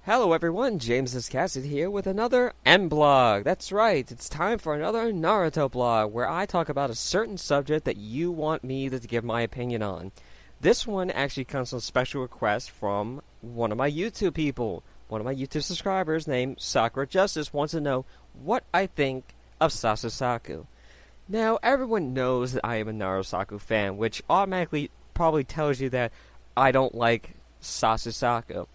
Hello everyone, James Cassidy here with another NBlog. That's right, it's time for another Naruto blog where I talk about a certain subject that you want me to give my opinion on. This one actually comes from a special request from one of my YouTube people. One of my YouTube subscribers named Sakura Justice wants to know what I think of SasuSaku. Now, everyone knows that I am a NaruSaku fan, which automatically probably tells you that I don't like SasuSaku.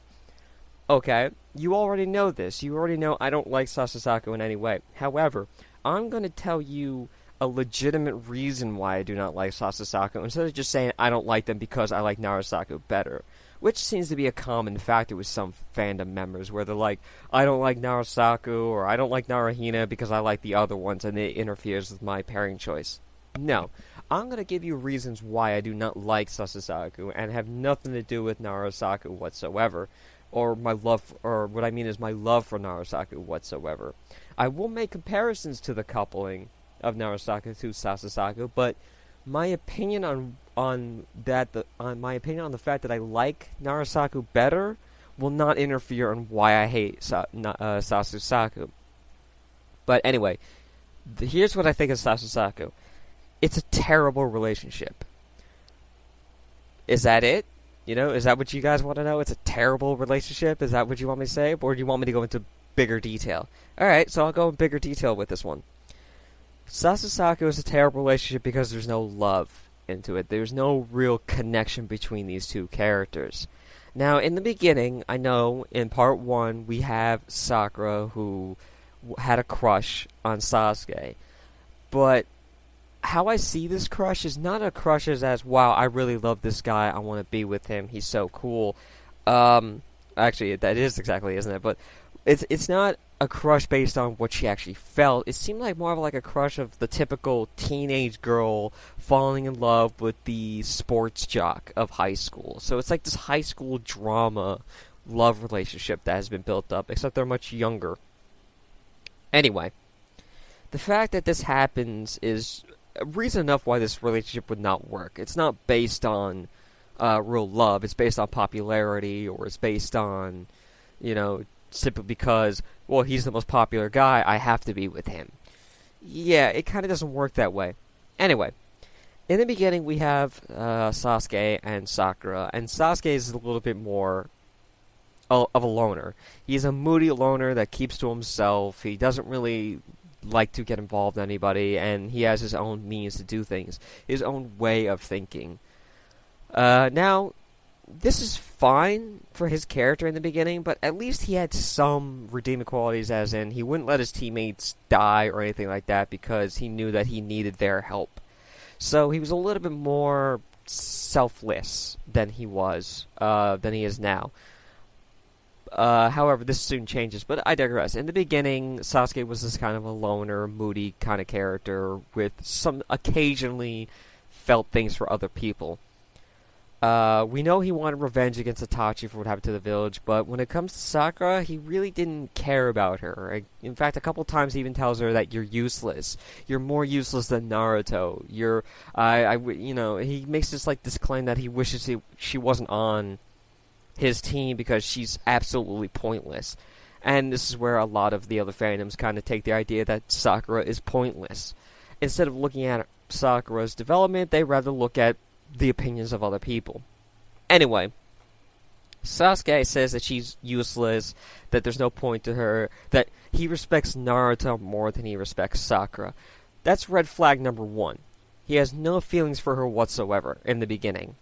Okay, you already know this. You already know I don't like SasuSaku in any way. However, I'm going to tell you a legitimate reason why I do not like SasuSaku, instead of just saying I don't like them because I like NaruSaku better. Which seems to be a common factor with some fandom members, where they're like, I don't like NaruSaku, or I don't like Naruhina because I like the other ones, and it interferes with my pairing choice. No, I'm going to give you reasons why I do not like SasuSaku, and have nothing to do with NaruSaku whatsoever. Or my love, or what I mean is my love for NaruSaku whatsoever. I will make comparisons to the coupling of NaruSaku to SasuSaku, but my opinion on my opinion on the fact that I like NaruSaku better will not interfere on why I hate SasuSaku. But anyway, here's what I think of SasuSaku. It's a terrible relationship. Is that it? You know, is that what you guys want to know? It's a terrible relationship? Is that what you want me to say? Or do you want me to go into bigger detail? Alright, so I'll go in bigger detail with this one. SasuSaku is a terrible relationship because there's no love into it. There's no real connection between these two characters. Now, in the beginning, I know in part 1, we have Sakura who had a crush on Sasuke. But how I see this crush is not a crush as wow, I really love this guy, I want to be with him, he's so cool. Actually, that is exactly, isn't it? But it's not a crush based on what she actually felt. It seemed like more of like a crush of the typical teenage girl falling in love with the sports jock of high school. So it's like this high school drama love relationship that has been built up, except they're much younger. Anyway, the fact that this happens is reason enough why this relationship would not work. It's not based on real love. It's based on popularity, or it's based on, you know, simply because, well, he's the most popular guy, I have to be with him. Yeah, it kind of doesn't work that way. Anyway, in the beginning we have Sasuke and Sakura, and Sasuke is a little bit more of a loner. He's a moody loner that keeps to himself. He doesn't really like to get involved in anybody, and he has his own means to do things, his own way of thinking. Now, this is fine for his character in the beginning, but at least he had some redeeming qualities, as in he wouldn't let his teammates die or anything like that because he knew that he needed their help. So he was a little bit more selfless than he is now. However, this soon changes, but I digress. In the beginning, Sasuke was this kind of a loner, moody kind of character with some occasionally felt things for other people. We know he wanted revenge against Itachi for what happened to the village, but when it comes to Sakura, he really didn't care about her. In fact, a couple times he even tells her that you're useless. You're more useless than Naruto. He makes this claim that he wishes she wasn't on his team because she's absolutely pointless. And this is where a lot of the other fandoms kind of take the idea that Sakura is pointless. Instead of looking at Sakura's development, they rather look at the opinions of other people. Anyway, Sasuke says that she's useless, that there's no point to her, that he respects Naruto more than he respects Sakura. That's red flag number 1. He has no feelings for her whatsoever in the beginning.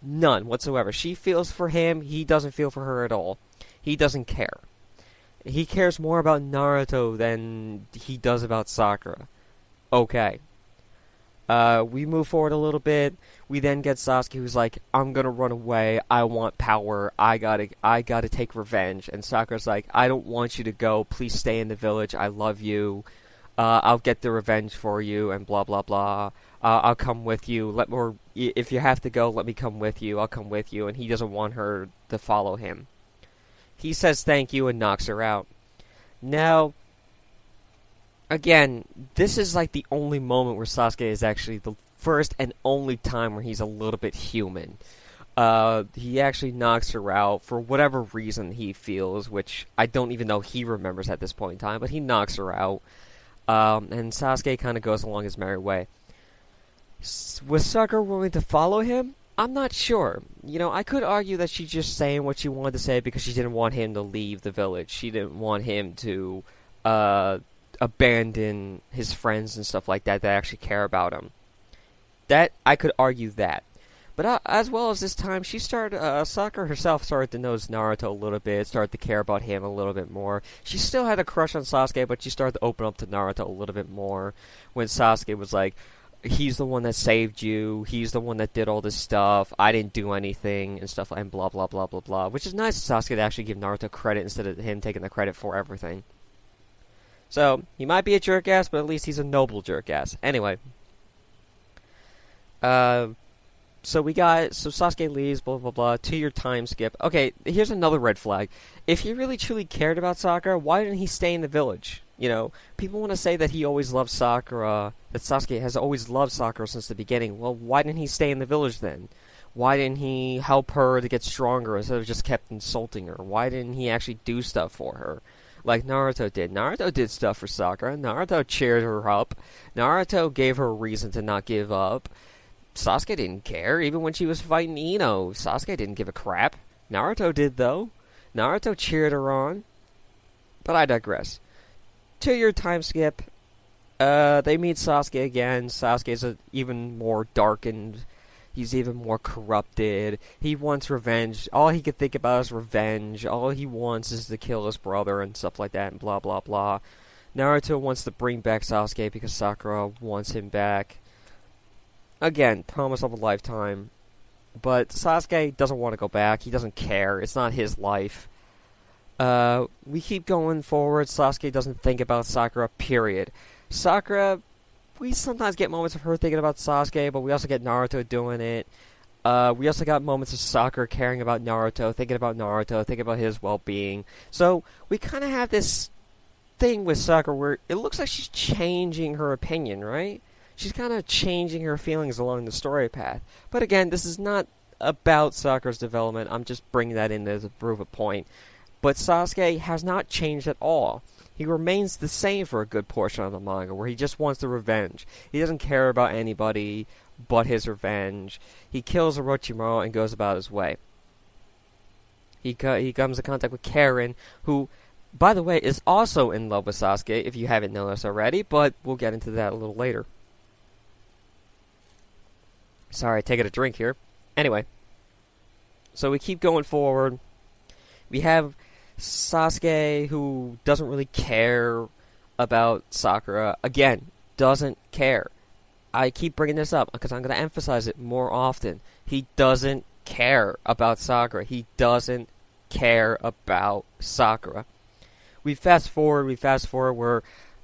None whatsoever. She feels for him, he doesn't feel for her at all. He doesn't care. He cares more about Naruto than he does about Sakura. Okay. We move forward a little bit. We then get Sasuke who's like, I'm gonna run away, I want power, I gotta take revenge. And Sakura's like, I don't want you to go, please stay in the village, I love you. I'll get the revenge for you, and blah blah blah. I'll come with you. If you have to go, let me come with you. I'll come with you. And he doesn't want her to follow him. He says thank you and knocks her out. Now, again, this is like the only moment where Sasuke is actually the first and only time where he's a little bit human. he actually knocks her out for whatever reason he feels, which I don't even know he remembers at this point in time, but he knocks her out. And Sasuke kind of goes along his merry way. Was Sakura willing to follow him? I'm not sure. You know, I could argue that she's just saying what she wanted to say because she didn't want him to leave the village. She didn't want him to abandon his friends and stuff like that actually care about him. That, I could argue that. But as well as this time, she started, Sakura herself started to notice Naruto a little bit, started to care about him a little bit more. She still had a crush on Sasuke, but she started to open up to Naruto a little bit more. When Sasuke was like, he's the one that saved you, he's the one that did all this stuff, I didn't do anything, and stuff, and blah blah blah blah blah. Which is nice of Sasuke to actually give Naruto credit instead of him taking the credit for everything. So, he might be a jerk-ass, but at least he's a noble jerk-ass. Anyway. So Sasuke leaves, blah, blah, blah, 2-year time skip. Okay, here's another red flag. If he really truly cared about Sakura, why didn't he stay in the village? You know, people want to say that he always loved Sakura, that Sasuke has always loved Sakura since the beginning. Well, why didn't he stay in the village then? Why didn't he help her to get stronger instead of just kept insulting her? Why didn't he actually do stuff for her? Like Naruto did. Naruto did stuff for Sakura. Naruto cheered her up. Naruto gave her a reason to not give up. Sasuke didn't care, even when she was fighting Ino. Sasuke didn't give a crap. Naruto did, though. Naruto cheered her on. But I digress. 2-year time skip. They meet Sasuke again. Sasuke's even more darkened. He's even more corrupted. He wants revenge. All he could think about is revenge. All he wants is to kill his brother and stuff like that and blah blah blah. Naruto wants to bring back Sasuke because Sakura wants him back. Again, promise of a lifetime. But Sasuke doesn't want to go back. He doesn't care. It's not his life. We keep going forward. Sasuke doesn't think about Sakura, period. Sakura, we sometimes get moments of her thinking about Sasuke, but we also get Naruto doing it. We also got moments of Sakura caring about Naruto, thinking about his well-being. So, we kind of have this thing with Sakura where it looks like she's changing her opinion, right? She's kind of changing her feelings along the story path. But again, this is not about Sakura's development. I'm just bringing that in as a proof of point. But Sasuke has not changed at all. He remains the same for a good portion of the manga, where he just wants the revenge. He doesn't care about anybody but his revenge. He kills Orochimaru and goes about his way. He comes in contact with Karen, who, by the way, is also in love with Sasuke, if you haven't noticed already, but we'll get into that a little later. Sorry, taking a drink here. Anyway, so we keep going forward. We have Sasuke, who doesn't really care about Sakura. Again, doesn't care. I keep bringing this up because I'm going to emphasize it more often. He doesn't care about Sakura. He doesn't care about Sakura. We fast forward where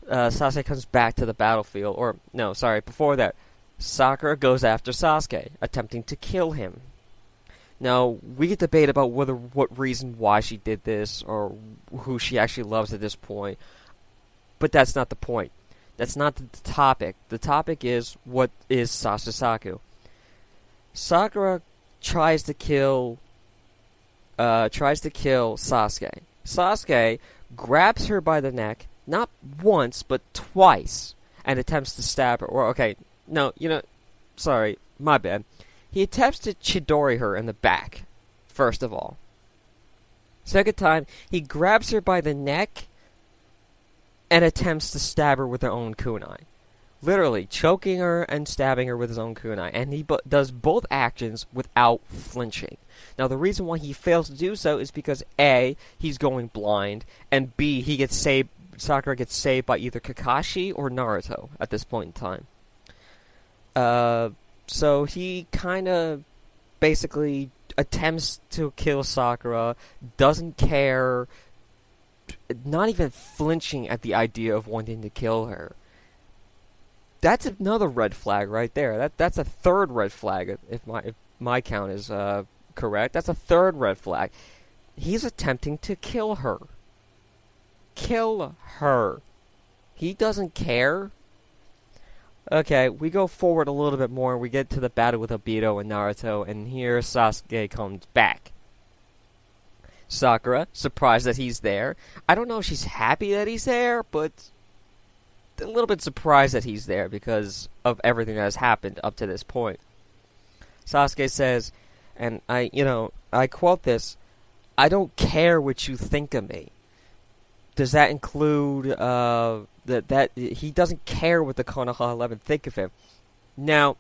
Sasuke comes back to the battlefield. Or, no, sorry, before that. Sakura goes after Sasuke, attempting to kill him. Now, we could debate about what reason why she did this, or who she actually loves at this point, but that's not the point. That's not the topic. The topic is, what is SasuSaku? Sakura tries to kill Sasuke. Sasuke grabs her by the neck, not once, but twice, and attempts to stab her. Or, okay, no, sorry, my bad. He attempts to Chidori her in the back, first of all. Second time, he grabs her by the neck and attempts to stab her with her own kunai. Literally, choking her and stabbing her with his own kunai. And he does both actions without flinching. Now, the reason why he fails to do so is because A, he's going blind, and B, Sakura gets saved by either Kakashi or Naruto at this point in time. So he kind of basically attempts to kill Sakura, doesn't care, not even flinching at the idea of wanting to kill her. That's another red flag right there. That's a third red flag, if my count is correct. That's a third red flag. He's attempting to kill her. Kill her. He doesn't care. Okay, we go forward a little bit more, and we get to the battle with Obito and Naruto, and here Sasuke comes back. Sakura, surprised that he's there. I don't know if she's happy that he's there, but a little bit surprised that he's there because of everything that has happened up to this point. Sasuke says, and I quote this, "I don't care what you think of me." Does that include that he doesn't care what the Konoha 11 think of him? Now,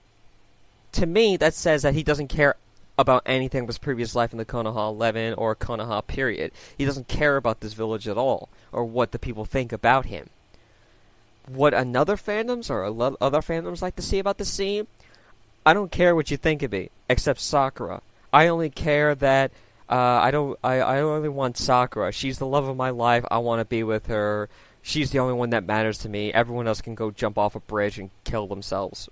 to me, that says that he doesn't care about anything of his previous life in the Konoha 11 or Konoha period. He doesn't care about this village at all, or what the people think about him. What another fandoms or other fandoms like to see about the scene, I don't care what you think of me, except Sakura. I only care that I only want Sakura. She's the love of my life. I want to be with her. She's the only one that matters to me. Everyone else can go jump off a bridge and kill themselves.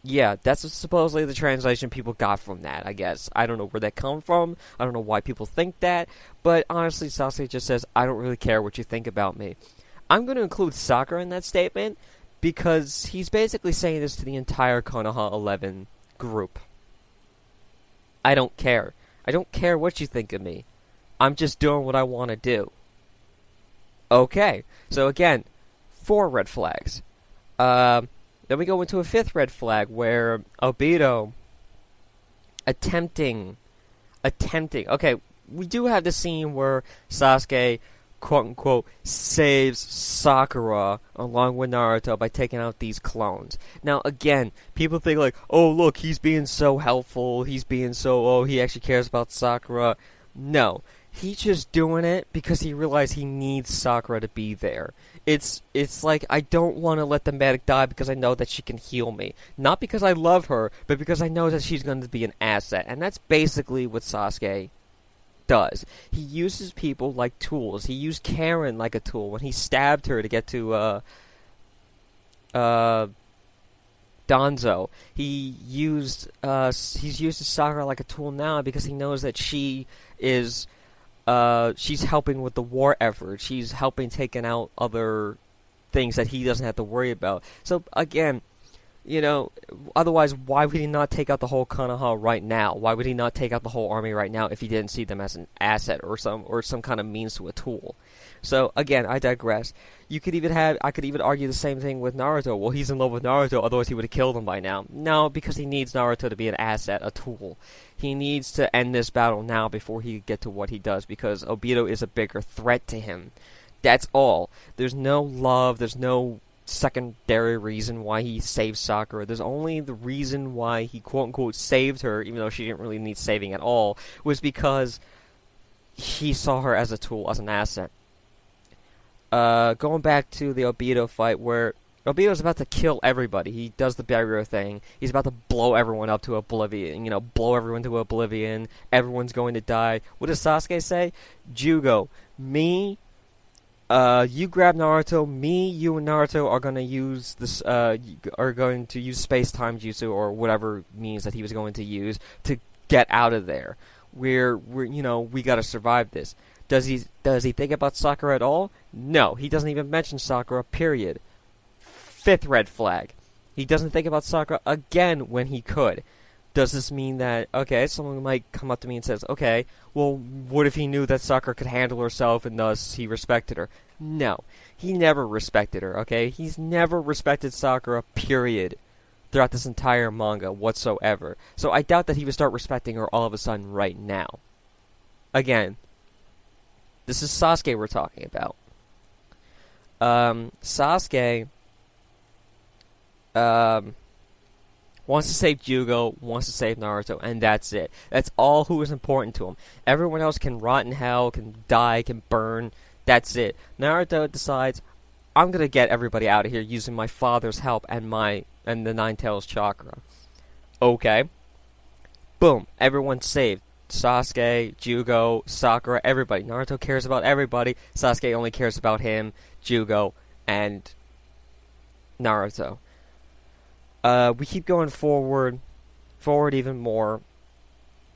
Yeah, that's supposedly the translation people got from that, I guess. I don't know where that come from. I don't know why people think that. But honestly, Sasuke just says, I don't really care what you think about me. I'm going to include Sakura in that statement because he's basically saying this to the entire Konoha 11 group. I don't care. I don't care what you think of me. I'm just doing what I want to do. Okay, so again, 4 red flags. Then we go into a 5th red flag where Obito attempting. Okay, we do have the scene where Sasuke, quote-unquote, saves Sakura along with Naruto by taking out these clones. Now, again, people think like, oh, look, he's being so helpful, he actually cares about Sakura. No, he's just doing it because he realized he needs Sakura to be there. It's like, I don't want to let the medic die because I know that she can heal me. Not because I love her, but because I know that she's going to be an asset. And that's basically what Sasuke does. He uses people like tools. He used Karen like a tool when he stabbed her to get to Danzo. He's used Sakura like a tool now because he knows that she is she's helping with the war effort. She's helping taking out other things that he doesn't have to worry about. So again, otherwise, why would he not take out the whole Konoha right now? Why would he not take out the whole army right now if he didn't see them as an asset or some kind of means to a tool? So again, I digress. I could even argue the same thing with Naruto. Well, he's in love with Naruto, otherwise he would have killed him by now. No, because he needs Naruto to be an asset, a tool. He needs to end this battle now before he get to what he does, because Obito is a bigger threat to him. That's all. There's no love, there's no secondary reason why he saved Sakura. There's only the reason why he quote-unquote saved her, even though she didn't really need saving at all, was because he saw her as a tool, as an asset. Going back to the Obito fight where Obito's about to kill everybody. He does the barrier thing. He's about to blow everyone up to oblivion. Blow everyone to oblivion. Everyone's going to die. What does Sasuke say? Jugo, me, you grab Naruto. Me, you, and Naruto are going to use this. Are going to use space-time jutsu or whatever means that he was going to use to get out of there. We got to survive this. Does he think about Sakura at all? No, he doesn't even mention Sakura. Period. 5th red flag. He doesn't think about Sakura again when he could. Does this mean that, okay, someone might come up to me and says, okay, well, what if he knew that Sakura could handle herself and thus he respected her? No, he never respected her, okay? He's never respected Sakura, period, throughout this entire manga whatsoever. So I doubt that he would start respecting her all of a sudden right now. Again, this is Sasuke we're talking about. Sasuke wants to save Jugo, wants to save Naruto, and that's it. That's all who is important to him. Everyone else can rot in hell, can die, can burn. That's it. Naruto decides, I'm gonna get everybody out of here using my father's help and the Nine Tails chakra. Okay. Boom. Everyone's saved. Sasuke, Jugo, Sakura, everybody. Naruto cares about everybody. Sasuke only cares about him, Jugo, and Naruto. We keep going forward even more,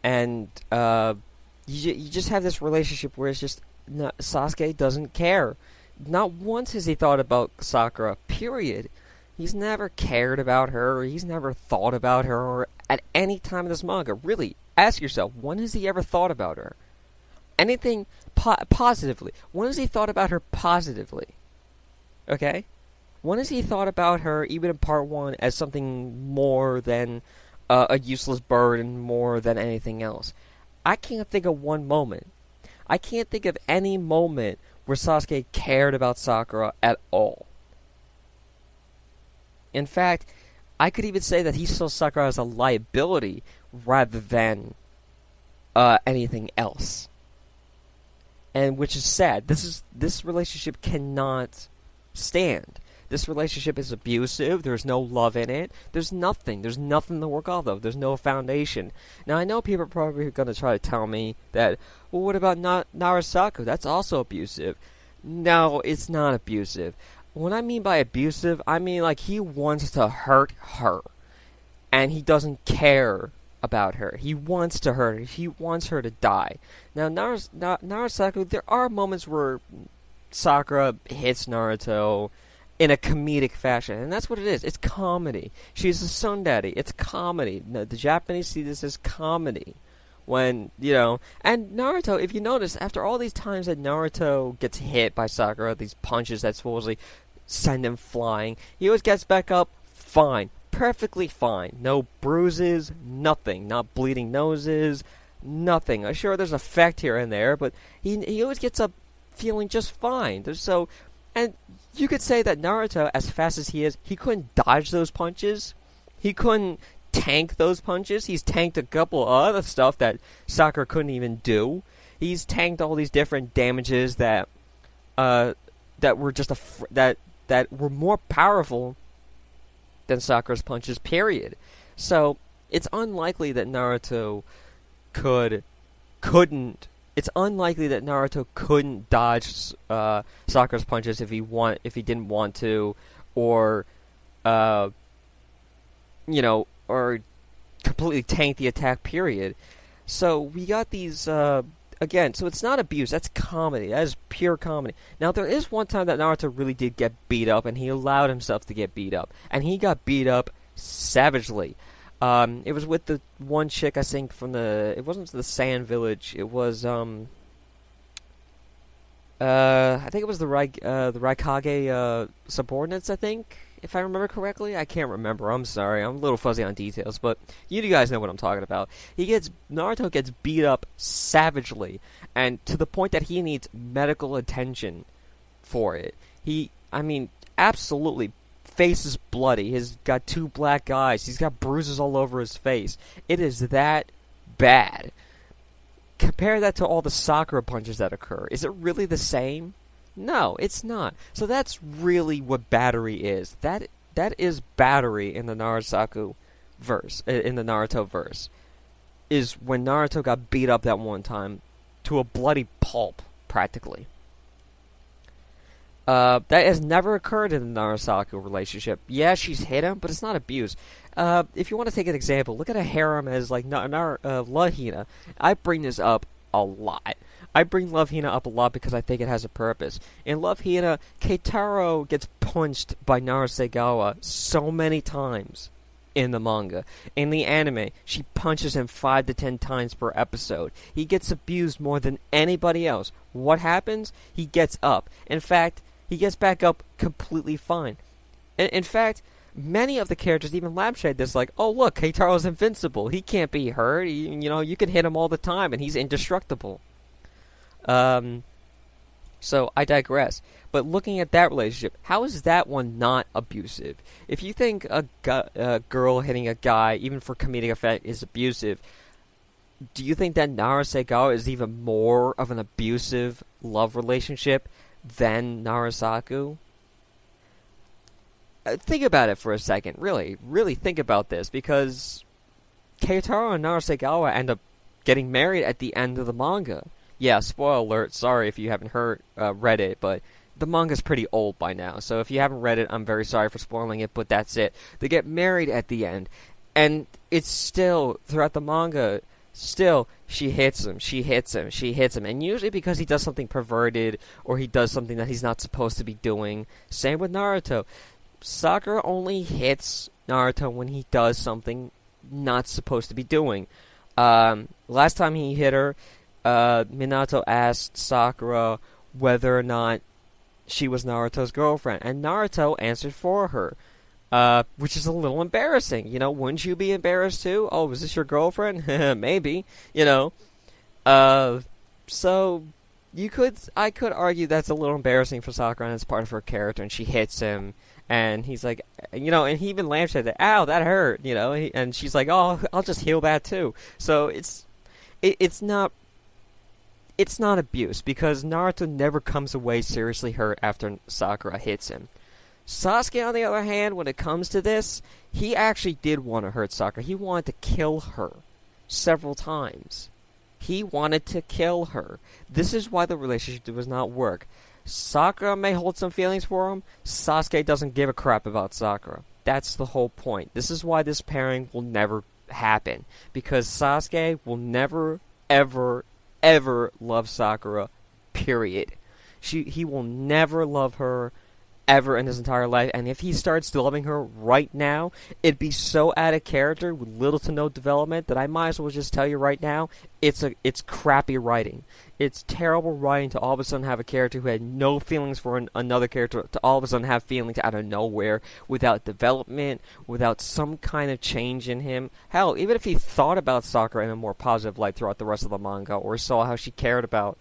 and you just have this relationship where it's just Sasuke doesn't care. Not once has he thought about Sakura. Period. He's never cared about her. He's never thought about her at any time in this manga. Really, ask yourself, when has he ever thought about her? Anything positively. When has he thought about her positively? Okay? When has he thought about her, even in part 1, as something more than a useless burden, more than anything else? I can't think of one moment. I can't think of any moment where Sasuke cared about Sakura at all. In fact, I could even say that he saw Sakura as a liability rather than anything else. And which is sad. This relationship cannot stand. This relationship is abusive. There's no love in it. There's nothing. There's nothing to work off of. There's no foundation. Now, I know people are probably going to try to tell me that, well, what about Narasaku? That's also abusive. No, it's not abusive. What I mean by abusive, I mean like he wants to hurt her. And he doesn't care about her. He wants to hurt her. He wants her to die. Now, Narasaku, there are moments where Sakura hits Naruto in a comedic fashion, and that's what it is. It's comedy. She's a tsundere. It's comedy. The Japanese see this as comedy. When, and Naruto, if you notice, after all these times that Naruto gets hit by Sakura, these punches that supposedly send him flying, he always gets back up fine. Perfectly fine. No bruises, nothing. Not bleeding noses, nothing. I'm sure there's an effect here and there, but he always gets up feeling just fine. And you could say that Naruto, as fast as he is, he couldn't dodge those punches. He couldn't tank those punches. He's tanked a couple of other stuff that Sakura couldn't even do. He's tanked all these different damages that were just that were more powerful than Sakura's punches, period. So, it's unlikely that Naruto couldn't dodge Sakura's punches if he didn't want to, or or completely tank the attack, period. So we got these again. So it's not abuse. That's comedy. That is pure comedy. Now there is one time that Naruto really did get beat up, and he allowed himself to get beat up, and he got beat up savagely. It was with the one chick, I think, it wasn't the Sand Village. It was, I think it was the Raikage subordinates, I think, if I remember correctly. I can't remember. I'm sorry. I'm a little fuzzy on details, but you guys know what I'm talking about. Naruto gets beat up savagely, and to the point that he needs medical attention for it. Absolutely. Face is bloody. He's got 2 black eyes. He's got bruises all over his face. It is that bad. Compare that to all the Sakura punches that occur. Is it really the same? No, it's not. So that's really what battery is. That is battery in the Naruto verse. Is when Naruto got beat up that one time to a bloody pulp, practically. That has never occurred in the Narasaku relationship. Yeah, she's hit him, but it's not abuse. If you want to take an example, look at a harem as like Love Hina. I bring this up a lot. I bring Love Hina up a lot because I think it has a purpose. In Love Hina, Keitaro gets punched by Narasegawa so many times in the manga. In the anime, she punches him 5 to 10 times per episode. He gets abused more than anybody else. What happens? He gets up. In fact, he gets back up completely fine. In fact, many of the characters even lampshade this like, oh look, Keitaro's invincible. He can't be hurt. You can hit him all the time and he's indestructible. So I digress. But looking at that relationship, how is that one not abusive? If you think a girl hitting a guy, even for comedic effect, is abusive, do you think that Narasegawa is even more of an abusive love relationship than Narasaku? Think about it for a second. Really, really think about this, because Keitaro and Narasegawa end up getting married at the end of the manga. Yeah, spoiler alert, sorry if you haven't read it, but the manga's pretty old by now, so if you haven't read it, I'm very sorry for spoiling it, but that's it. They get married at the end, and it's still, throughout the manga, she hits him, and usually because he does something perverted, or he does something that he's not supposed to be doing. Same with Naruto. Sakura only hits Naruto when he does something not supposed to be doing. Last time he hit her, Minato asked Sakura whether or not she was Naruto's girlfriend, and Naruto answered for her, which is a little embarrassing. You know, wouldn't you be embarrassed too? Oh, is this your girlfriend? Maybe, you know. So I could argue that's a little embarrassing for Sakura, and it's part of her character, and she hits him, and he's like, you know, and he even laughs at it. Ow, that hurt, you know, and she's like, oh, I'll just heal that too. So it's not abuse, because Naruto never comes away seriously hurt after Sakura hits him. Sasuke, on the other hand, when it comes to this, he actually did want to hurt Sakura. He wanted to kill her several times. He wanted to kill her. This is why the relationship does not work. Sakura may hold some feelings for him. Sasuke doesn't give a crap about Sakura. That's the whole point. This is why this pairing will never happen. Because Sasuke will never, ever, ever love Sakura. Period. He will never love her ever in his entire life, and if he starts loving her right now, it'd be so out of character with little to no development that I might as well just tell you right now, it's crappy writing. It's terrible writing to all of a sudden have a character who had no feelings for another character to all of a sudden have feelings out of nowhere, without development, without some kind of change in him. Hell, even if he thought about Sakura in a more positive light throughout the rest of the manga, or saw how she cared about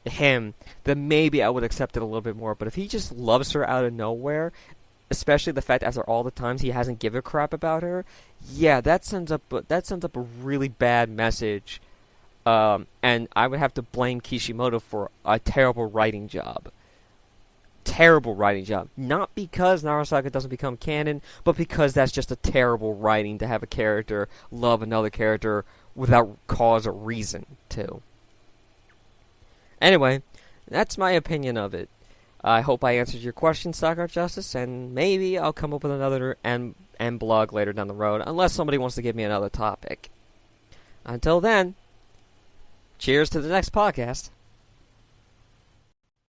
him, then maybe I would accept it a little bit more. But if he just loves her out of nowhere, especially the fact after all the times he hasn't given a crap about her, yeah, that sends up a really bad message. And I would have to blame Kishimoto for a terrible writing job. Terrible writing job. Not because Naruto doesn't become canon, but because that's just a terrible writing to have a character love another character without cause or reason to. Anyway, that's my opinion of it. I hope I answered your question, Sakura Justice, and maybe I'll come up with another NBlog later down the road, unless somebody wants to give me another topic. Until then, cheers to the next podcast.